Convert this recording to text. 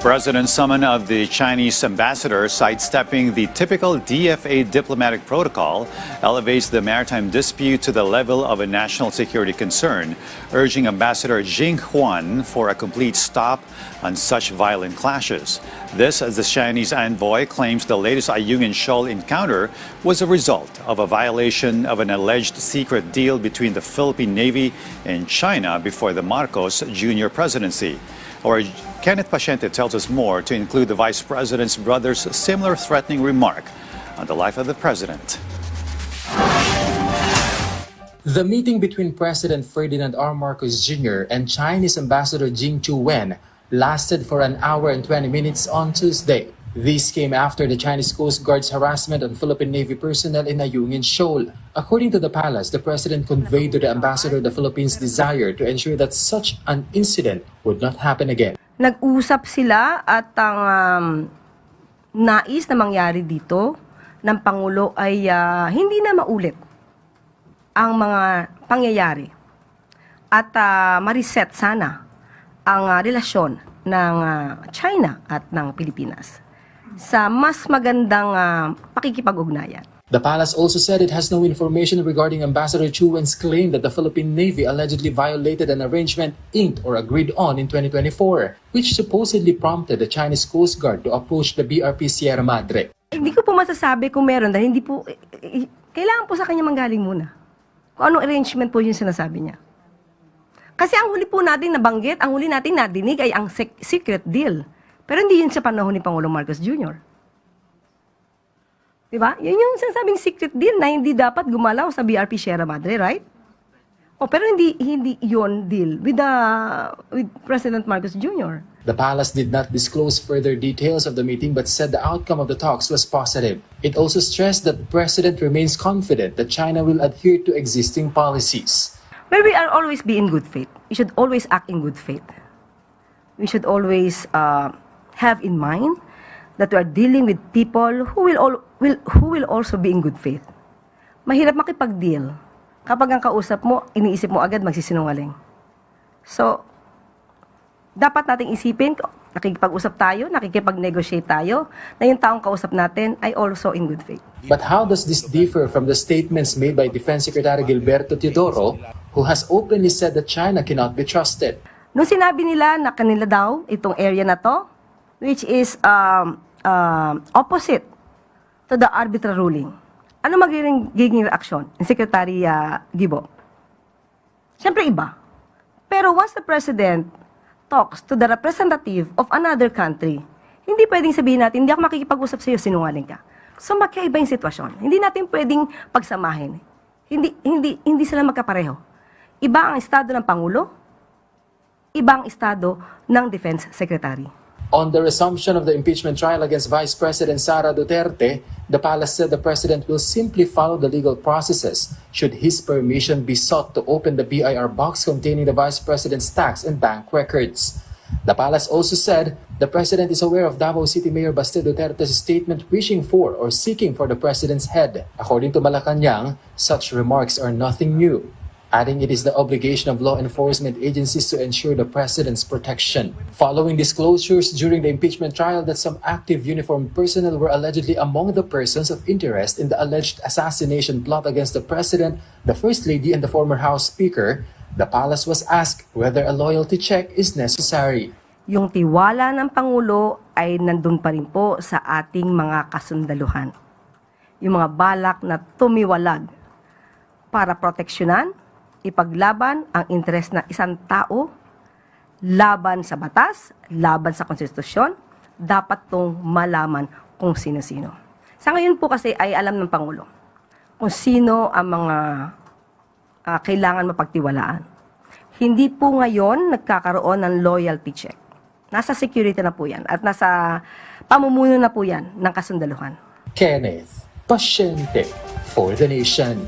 president's summon of the Chinese ambassador, sidestepping the typical DFA diplomatic protocol, elevates the maritime dispute to the level of a national security concern, urging Ambassador Jing Huan for a complete stop on such violent clashes. This, as the Chinese envoy claims the latest Ayungin Shoal encounter was a result of a violation of an alleged secret deal between the Philippine Navy and China before the Marcos Jr. presidency. Our Kenneth Paciente tells us more, to include the Vice President's brother's similar threatening remark on the life of the president. The meeting between President Ferdinand R. Marcos Jr. and Chinese Ambassador Jing Chuwen lasted for an hour and 20 minutes on Tuesday. This came after the Chinese Coast Guard's harassment on Philippine Navy personnel in Ayungin Shoal. According to the palace, the president conveyed to the ambassador the Philippines' desire to ensure that such an incident would not happen again. Nag-usap sila at ang nais na mangyari dito ng Pangulo ay hindi na maulit ang mga pangyayari at ma-reset sana ang relasyon ng China at ng Pilipinas sa mas magandang pakikipag-ugnayan. The palace also said it has no information regarding Ambassador Chuwen's claim that the Philippine Navy allegedly violated an arrangement inked or agreed on in 2024, which supposedly prompted the Chinese Coast Guard to approach the BRP Sierra Madre. Hindi ko po masasabi kung meron dahil hindi po, kailangan po sa kanya manggaling muna. Kung anong arrangement po yung sinasabi niya. Kasi ang huli po natin nabanggit, ang huli natin nadinig ay ang secret deal. Pero hindi yun sa panahon ni Pangulong Marcos Jr. Diba? Yun yung sinasabing secret deal na hindi dapat gumalaw sa BRP Sierra Madre, right? Pero hindi yun deal with President Marcos Jr. The palace did not disclose further details of the meeting but said the outcome of the talks was positive. It also stressed that the president remains confident that China will adhere to existing policies. But we are always be in good faith. We should always act in good faith. We should always have in mind that we are dealing with people who will also be in good faith. Mahirap makipag-deal kapag ang kausap mo, iniisip mo agad magsisinungaling. So, dapat nating isipin, nakikipag-usap tayo, nakikipag-negotiate tayo, na yung taong kausap natin ay also in good faith. But how does this differ from the statements made by Defense Secretary Gilberto Teodoro, who has openly said that China cannot be trusted? Nung sinabi nila na kanila daw itong area na to, which is opposite to the arbitral ruling, ano magiging reaksyon ni Secretary Gibo? Siyempre iba. Pero once the President talks to the representative of another country, hindi pwedeng sabihin natin, hindi ako makikipag-usap sa iyo, sinungaling ka. So magkaiba yung sitwasyon. Hindi natin pwedeng pagsamahin. Hindi sila magkapareho. Iba ang estado ng Pangulo, iba ang estado ng Defense Secretary. On the resumption of the impeachment trial against Vice President Sara Duterte, the palace said the president will simply follow the legal processes should his permission be sought to open the BIR box containing the vice president's tax and bank records. The palace also said the president is aware of Davao City Mayor Baste Duterte's statement wishing for or seeking for the president's head. According to Malacanang, such remarks are nothing new, adding it is the obligation of law enforcement agencies to ensure the president's protection. Following disclosures during the impeachment trial that some active uniformed personnel were allegedly among the persons of interest in the alleged assassination plot against the president, the first lady, and the former House Speaker, the palace was asked whether a loyalty check is necessary. Yung tiwala ng Pangulo ay nandun pa rin po sa ating mga kasundaluhan. Yung mga balak na tumiwalag para proteksyonan, ipaglaban ang interes ng isang tao, laban sa batas, laban sa konstitusyon, dapat tong malaman kung sino-sino. Sa ngayon po kasi ay alam ng Pangulo kung sino ang mga kailangan mapagtiwalaan. Hindi po ngayon nagkakaroon ng loyalty check. Nasa security na po yan at nasa pamumuno na po yan ng kasundaluhan. Kenneth Paciente for the Nation.